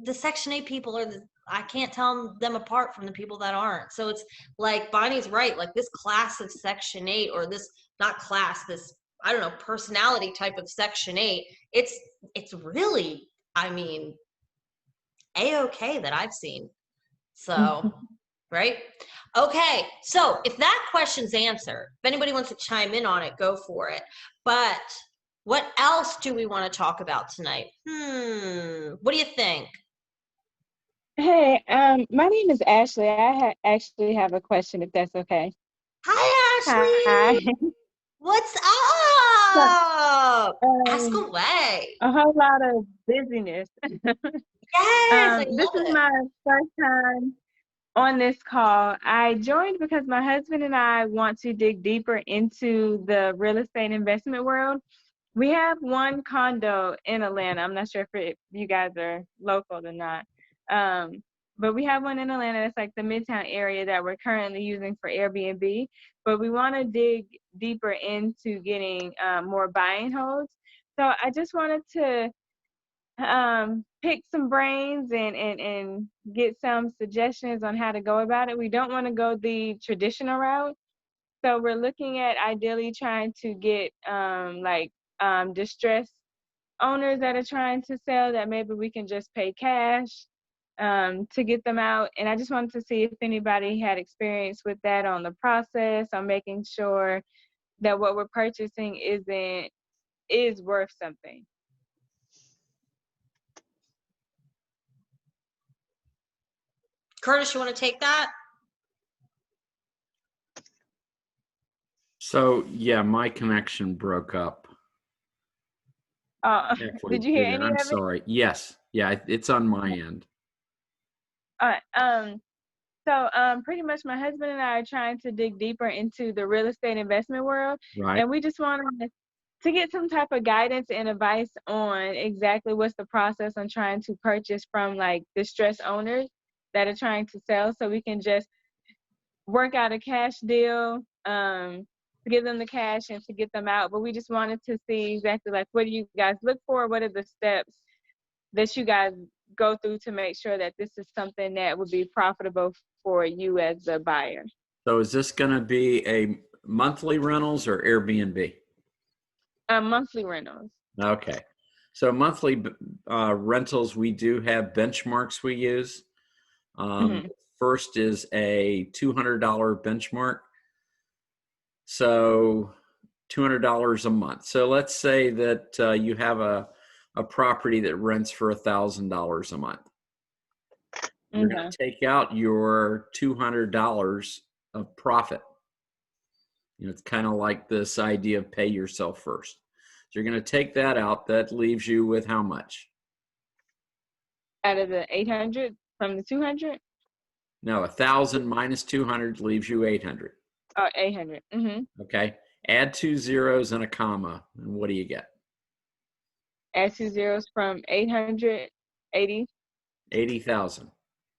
The Section 8 people I can't tell them apart from the people that aren't. So it's like Bonnie's right. Like this class of Section 8, or this, not class, this, I don't know, personality type of Section 8, it's really, A-okay that I've seen. So, right? Okay, so if that question's answered, if anybody wants to chime in on it, go for it. But what else do we want to talk about tonight? What do you think? Hey, my name is Ashley. I actually have a question, if that's okay. Hi, Ashley. Hi. What's up? Ask away. A whole lot of busyness. Yes, This is my first time on this call. I joined because my husband and I want to dig deeper into the real estate investment world. We have one condo in Atlanta. I'm not sure if you guys are local or not. But we have one in Atlanta. It's like the Midtown area that we're currently using for Airbnb. But we want to dig deeper into getting more buying holds. So I just wanted to pick some brains and get some suggestions on how to go about it. We don't want to go the traditional route. So we're looking at ideally trying to get distressed owners that are trying to sell, that maybe we can just pay cash to get them out. And I just wanted to see if anybody had experience with that on the process, on making sure that what we're purchasing is worth something. Curtis, you want to take that? So yeah, my connection broke up. Did you hear any I'm of it? sorry. Yes. Yeah, it's on my end. All right. So pretty much my husband and I are trying to dig deeper into the real estate investment world. Right. And we just wanted to get some type of guidance and advice on exactly what's the process on trying to purchase from like distressed owners that are trying to sell, so we can just work out a cash deal to give them the cash and to get them out. But we just wanted to see exactly like what do you guys look for? What are the steps that you guys go through to make sure that this is something that would be profitable for you as a buyer? So is this going to be a monthly rentals or Airbnb? Monthly rentals. Okay. So monthly rentals, we do have benchmarks we use. First is a $200 benchmark. So $200 a month. So let's say that you have a property that rents for $1,000 a month. You're going to take out your $200 of profit. You know, it's kind of like this idea of pay yourself first. So you're going to take that out. That leaves you with how much? Out of the 800 from the 200? No, 1,000 minus 200 leaves you 800. Oh, 800. Okay. Add 2 zeros and a comma, and what do you get? Add 2 zeros from 880. 80,000.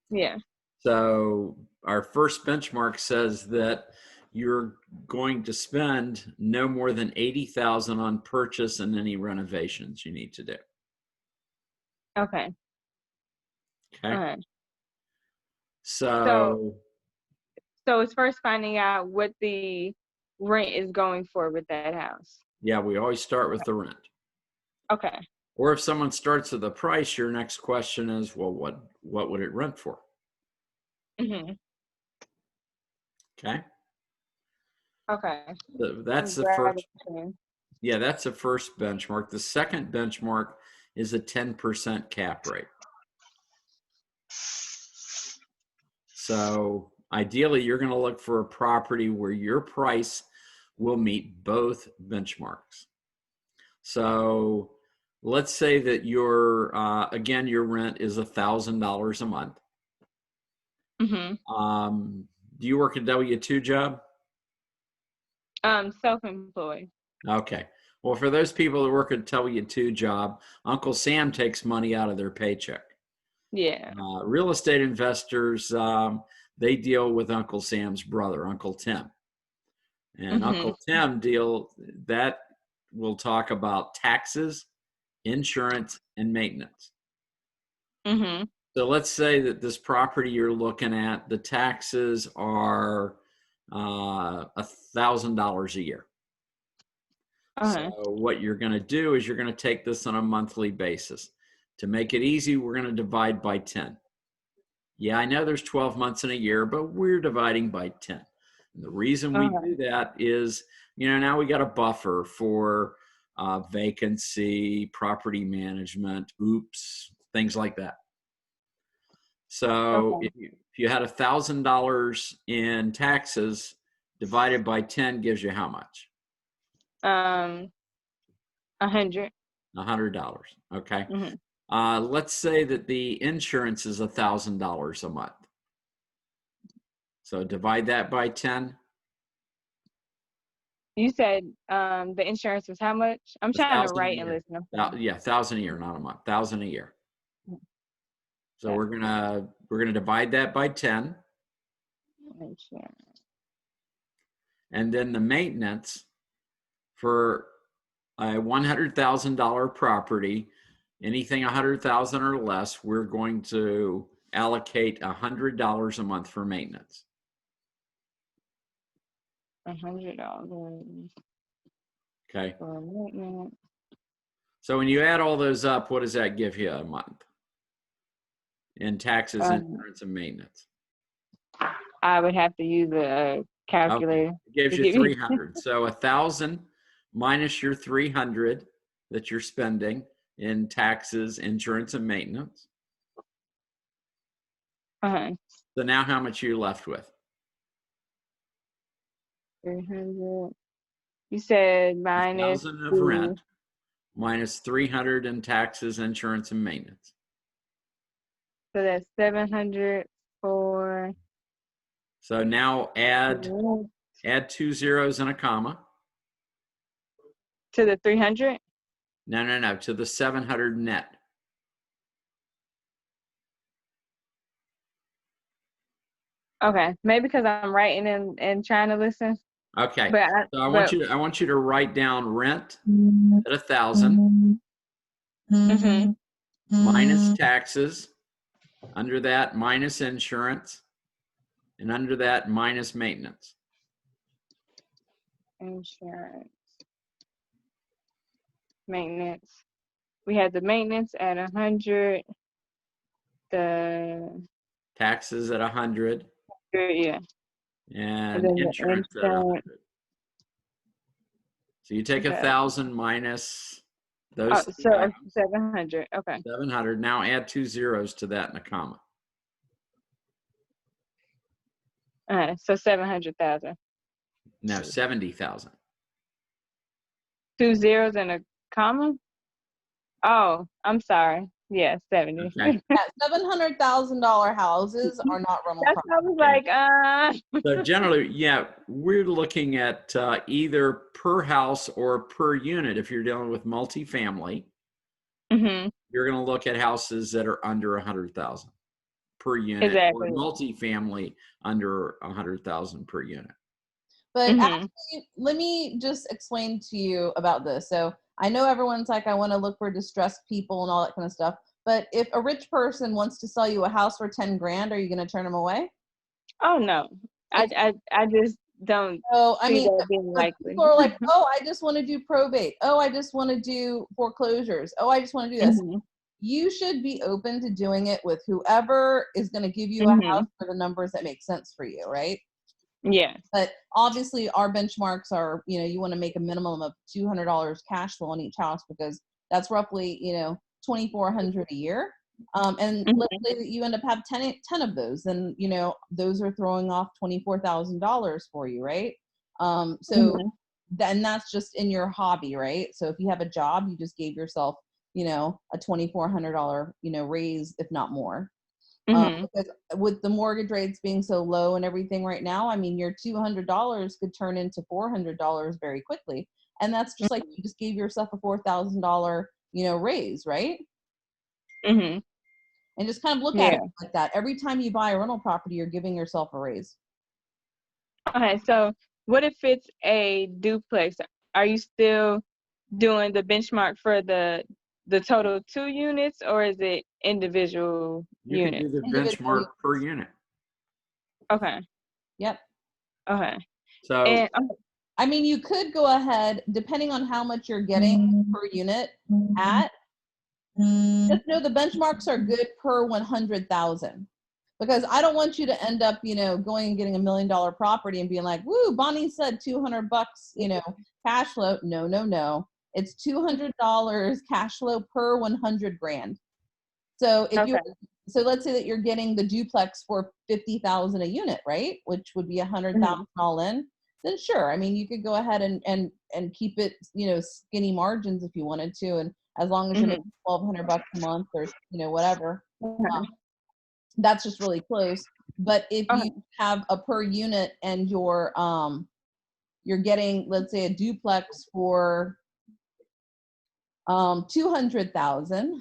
Yeah. So our first benchmark says that you're going to spend no more than 80,000 on purchase and any renovations you need to do. Okay. Okay. So it's first finding out what the rent is going for with that house. Yeah, we always start with the rent. Okay. Or if someone starts with the price, your next question is, well, what would it rent for? Okay. Okay. That's the first. Yeah, that's the first benchmark. The second benchmark is a 10% cap rate. So ideally, you're going to look for a property where your price will meet both benchmarks. So let's say that your again, your rent is $1,000 a month. Do you work a W-2 job? Self-employed. Okay. Well, for those people that work a W-2 job, Uncle Sam takes money out of their paycheck. Yeah. Real estate investors, they deal with Uncle Sam's brother, Uncle Tim. And Uncle Tim that will talk about taxes, insurance, and maintenance. So let's say that this property you're looking at, the taxes are $1,000 a year. So what you're going to do is you're going to take this on a monthly basis. To make it easy, we're going to divide by 10. Yeah, I know there's 12 months in a year, but we're dividing by 10. And the reason we do that is, you know, now we got a buffer for vacancy, property management, things like that. So if you had $1,000 in taxes, divided by 10 gives you how much? $100. $100. Okay. Let's say that the insurance is $1,000 a month. So divide that by 10. You said the insurance was how much? I'm trying to write and listen. Yeah, 1,000 a year, not a month. 1,000 a year. So we're gonna divide that by 10. And then the maintenance for a $100,000 property, anything $100,000 or less, we're going to allocate $100 a month for maintenance. $100. Okay. For maintenance. So when you add all those up, what does that give you a month in taxes, insurance, and maintenance? I would have to use a calculator. Okay. It gives you 300. So 1,000 minus your 300 that you're spending in taxes, insurance, and maintenance. So now how much are you left with? 300. You said minus 1,000 of rent minus 300 in taxes, insurance, and maintenance. So that's 700 for. So now add 2 zeros and a comma. To the 300? No, to the 700 net. Okay, maybe because I'm writing and trying to listen. Okay. But So I want you to write down rent at 1,000 minus taxes. Under that, minus insurance, and under that, minus maintenance. insurance, maintenance. We had the maintenance at 100. The Taxes at 100, yeah, and and then the insurance at 100. So you take Okay. 1,000 minus Oh, those three so items, 700. Okay. 700. Now add 2 zeros to that and a comma. So 700,000. No, 70,000. 2 zeros and a comma. Oh, I'm sorry. Yeah, 70. Okay. Yeah, $700,000 houses are not rental That's property. I was like, So generally, yeah, we're looking at either per house or per unit. If you're dealing with multifamily, you're going to look at houses that are under 100,000 per unit, Exactly. or multifamily under 100,000 per unit. But actually, let me just explain to you about this. So I know everyone's like, I want to look for distressed people and all that kind of stuff. But if a rich person wants to sell you a house for 10 grand, are you going to turn them away? Oh no, I just don't. So I see mean, that being likely. people are like, oh, I just want to do probate. Oh, I just want to do foreclosures. Oh, I just want to do this. You should be open to doing it with whoever is going to give you a house for the numbers that make sense for you, right? Yeah. But obviously our benchmarks are, you know, you want to make a minimum of $200 cash flow on each house, because that's roughly, you know, $2,400 a year. And let's say that you end up have 10 of those, then, you know, those are throwing off $24,000 for you, right? So then that's just in your hobby, right? So if you have a job, you just gave yourself, you know, a $2,400, you know, raise, if not more. Because with the mortgage rates being so low and everything right now, I mean, your $200 could turn into $400 very quickly. And that's just like you just gave yourself a $4,000, you know, raise, right? And just kind of look at it like that. Every time you buy a rental property, you're giving yourself a raise. Okay, so what if it's a duplex? Are you still doing the benchmark for the total 2 units, or is it individual You can units? do the benchmark per unit. Okay. Yep. Okay. So And I mean, you could go ahead, depending on how much you're getting per unit at. Just know the benchmarks are good per 100,000, because I don't want you to end up, you know, going and getting $1 million property and being like, woo, Bonnie said $200, you know, cash flow. No, no, no. It's $200 cash flow per 100 grand. So if you're, so let's say that you're getting the duplex for 50,000 a unit, right? Which would be 100,000 all in. Then sure. I mean, you could go ahead and keep it, you know, skinny margins if you wanted to, and as long as you're making $1,200 a month, or, you know, whatever, that's just really close. But if you have a per unit and you're getting, let's say, a duplex for 200,000,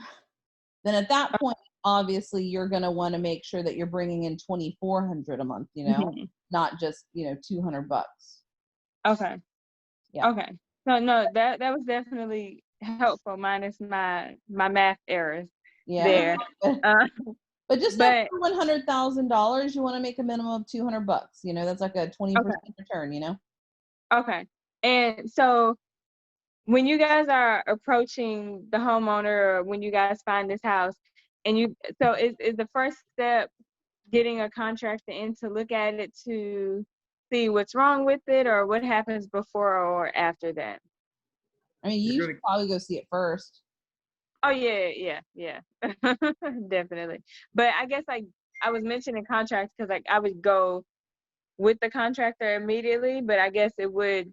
then at that point, obviously, you're going to want to make sure that you're bringing in 2,400 a month, you know, not just, you know, $200. Okay. Yeah. Okay. No, that was definitely helpful, minus my math errors there. But just know for $100,000, you want to make a minimum of $200. You know, that's like a 20% return, you know? Okay. And so when you guys are approaching the homeowner, or when you guys find this house, and so is the first step getting a contractor in to look at it to see what's wrong with it, or what happens before or after that? I mean, you should probably go see it first. Oh yeah. Definitely. But I guess, like, I was mentioning contracts because, like, I would go with the contractor immediately, but I guess it would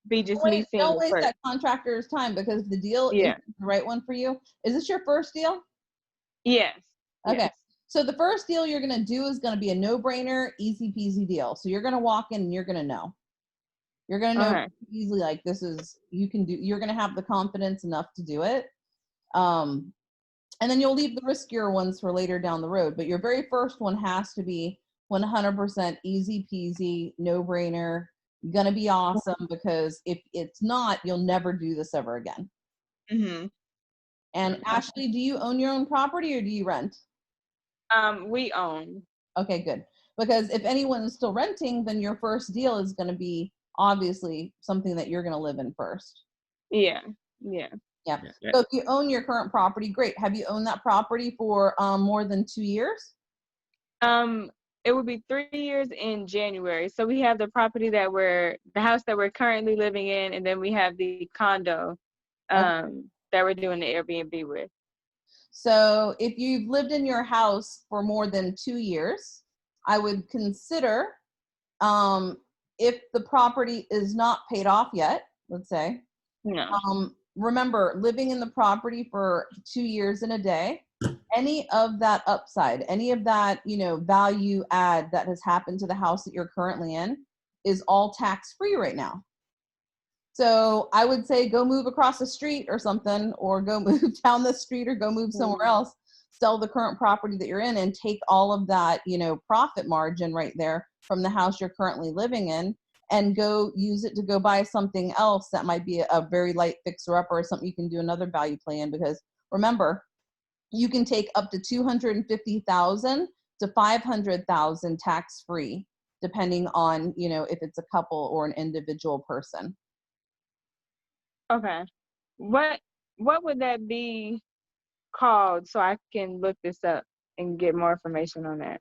be just me seeing Don't it waste first. that contractor's time, because the deal is the right one for you. Is this your first deal? Yes. Okay. Yes. So the first deal you're going to do is going to be a no-brainer, easy peasy deal. So you're going to walk in and you're going to know. You're going to know easily, like, this is, you can do, you're going to have the confidence enough to do it. And then you'll leave the riskier ones for later down the road. But your very first one has to be 100% easy peasy, no brainer. going to be awesome, because if it's not, you'll never do this ever again. Mm-hmm. And Ashley, do you own your own property or do you rent? We own. Okay, good. Because if anyone is still renting, then your first deal is going to be obviously something that you're going to live in first. Yeah. Yeah. Yeah. Yeah. So if you own your current property, great. Have you owned that property for more than 2 years? It would be 3 years in January. So we have the property the house that we're currently living in, and then we have the condo that we're doing the Airbnb with. So if you've lived in your house for more than 2 years, I would consider, if the property is not paid off yet, let's say, No. Remember, living in the property for 2 years and a day, any of that upside, any of that, value add that has happened to the house that you're currently in is all tax free right now. So I would say go move across the street or something, or go move down the street, or go move somewhere else, sell the current property that you're in, and take all of that, profit margin right there from the house you're currently living in, and go use it to go buy something else that might be a very light fixer-upper, or something you can do another value play in. Because remember, you can take up to $250,000 to $500,000 tax-free, depending on, if it's a couple or an individual person. Okay. What would that be called, so I can look this up and get more information on that?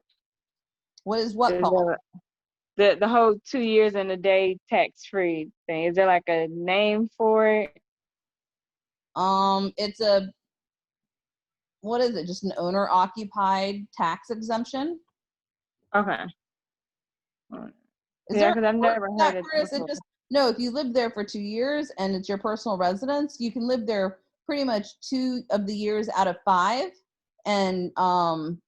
What is what called? The whole 2 years and a day tax-free thing. Is there like a name for it? It's what is it? Just an owner occupied tax exemption? Okay. Is Yeah, there because I've never heard it Chris? before. No, if you live there for 2 years and it's your personal residence, you can live there pretty much 2 of the years out of 5, and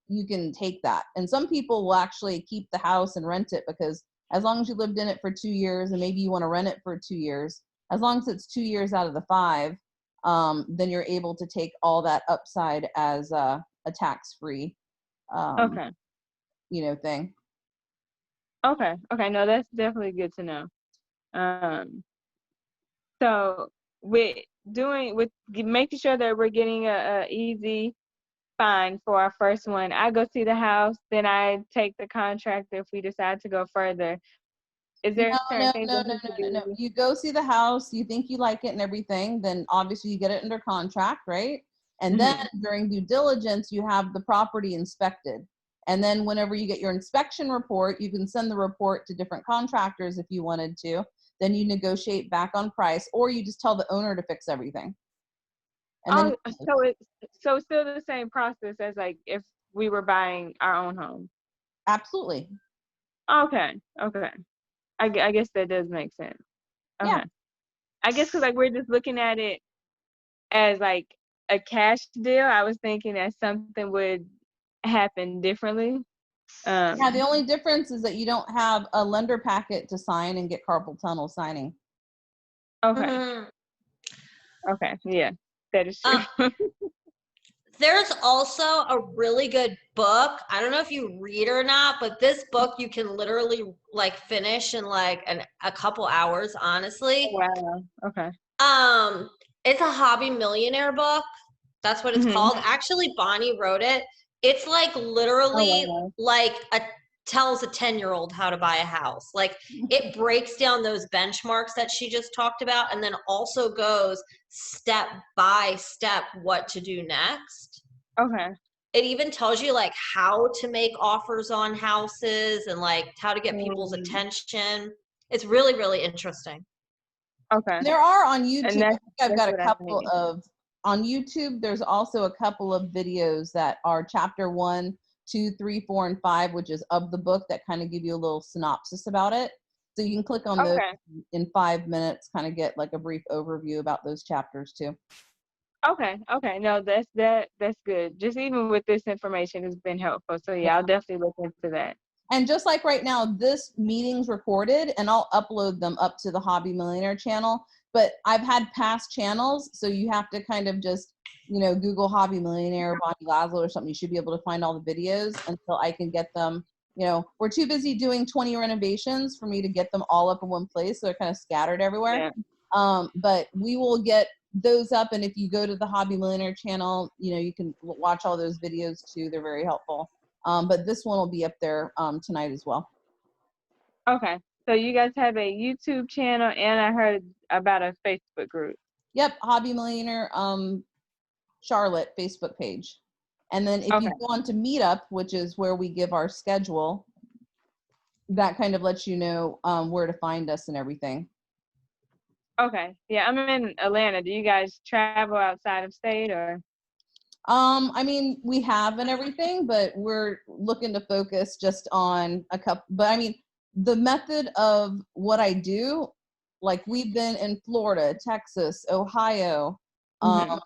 you can take that. And some people will actually keep the house and rent it, because as long as you lived in it for 2 years, and maybe you want to rent it for 2 years, as long as it's 2 years out of the 5, then you're able to take all that upside as a tax-free, Okay. thing. Okay. No, that's definitely good to know. So with making sure that we're getting a easy find for our first one, I go see the house, then I take the contract if we decide to go further. Is there certain things that need to be? You go see the house, you think you like it and everything, then obviously you get it under contract, right? And then during due diligence, you have the property inspected. And then whenever you get your inspection report, you can send the report to different contractors if you wanted to. Then you negotiate back on price, or you just tell the owner to fix everything. And so it's still the same process as like if we were buying our own home. Absolutely. Okay. I guess that does make sense. Okay. Yeah. I guess because like we're just looking at it as like a cash deal. I was thinking that something would happen differently. Yeah, the only difference is that you don't have a lender packet to sign and get carpal tunnel signing. Okay. Okay. Yeah, that is true. There's also a really good book. I don't know if you read or not, but this book you can literally like finish in like a couple hours, honestly. Oh, wow. Okay. It's a hobby millionaire book. That's what it's called. Actually, Bonnie wrote it. It's like literally like tells a 10-year-old how to buy a house. Like it breaks down those benchmarks that she just talked about, and then also goes step by step what to do next. Okay. It even tells you like how to make offers on houses and like how to get people's attention. It's really, really interesting. Okay. There are on YouTube. I've got a couple of on YouTube. There's also a couple of videos that are chapter 1, 2, 3, 4, and 5, which is of the book, that kind of give you a little synopsis about it. So you can click on those in 5 minutes, kind of get like a brief overview about those chapters too. Okay. No, that's good. Just even with this information has been helpful. So yeah, I'll definitely look into that. And just like right now, this meeting's recorded and I'll upload them up to the Hobby Millionaire channel. But I've had past channels, so you have to kind of just, Google Hobby Millionaire, Bonnie Laszlo or something. You should be able to find all the videos until I can get them you know, we're too busy doing 20 renovations for me to get them all up in one place. So they're kind of scattered everywhere. Yeah. But we will get those up. And if you go to the Hobby Millionaire channel, you know, you can watch all those videos too. They're very helpful. But this one will be up there tonight as well. Okay. So you guys have a YouTube channel, and I heard about a Facebook group. Yep, Hobby Millionaire Charlotte Facebook page. And then if you go on to Meetup, which is where we give our schedule, that kind of lets you know where to find us and everything. Okay. Yeah, I'm in Atlanta. Do you guys travel outside of state or? I mean, we have and everything, but we're looking to focus just on a couple. But I mean, the method of what I do, like we've been in Florida, Texas, Ohio,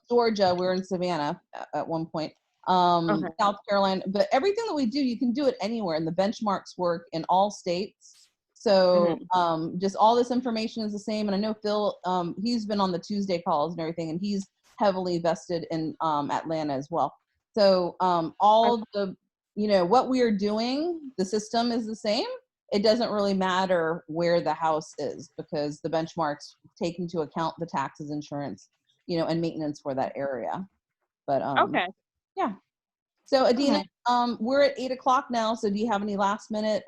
Georgia. We were in Savannah at one point, South Carolina. But everything that we do, you can do it anywhere, and the benchmarks work in all states. So just all this information is the same. And I know Phil, he's been on the Tuesday calls and everything, and he's heavily vested in Atlanta as well. So all of the, you know, what we are doing, the system is the same. It doesn't really matter where the house is because the benchmarks take into account the taxes, insurance, you know, and maintenance for that area. But yeah. So Adina, we're at 8 o'clock now. So do you have any last minute?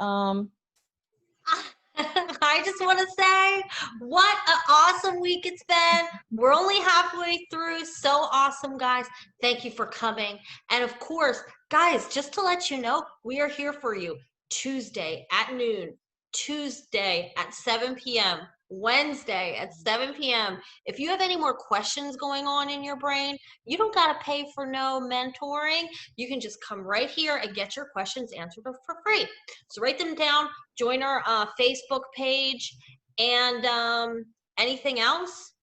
I just want to say what an awesome week it's been. We're only halfway through. So awesome, guys. Thank you for coming. And of course, guys, just to let you know, we are here for you Tuesday at noon, Tuesday at 7 p.m., Wednesday at 7 p.m. If you have any more questions going on in your brain, you don't got to pay for no mentoring. You can just come right here and get your questions answered for free. So write them down, join our Facebook page, and anything else?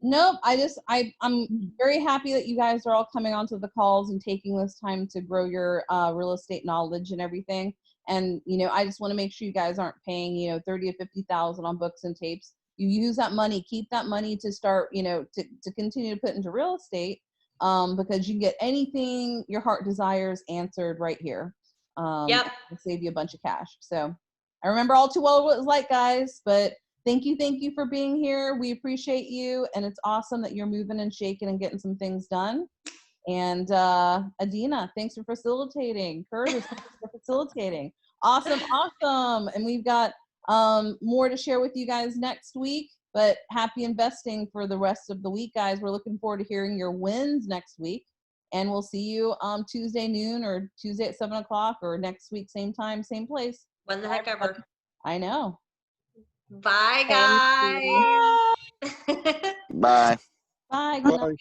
Nope. I'm very happy that you guys are all coming onto the calls and taking this time to grow your real estate knowledge and everything. And, you know, I just want to make sure you guys aren't paying, you know, 30 to 50,000 on books and tapes. You use that money, keep that money to start, you know, to continue to put into real estate because you can get anything your heart desires answered right here. It'll save you a bunch of cash. So I remember all too well what it was like, guys, but thank you for being here. We appreciate you, and it's awesome that you're moving and shaking and getting some things done. And Adina, thanks for facilitating. Curtis, thanks for facilitating. Awesome. And we've got more to share with you guys next week, but happy investing for the rest of the week, guys. We're looking forward to hearing your wins next week. And we'll see you Tuesday noon or Tuesday at 7 o'clock or next week, same time, same place. When the heck ever. I know. Bye, guys. Bye. Bye. Bye.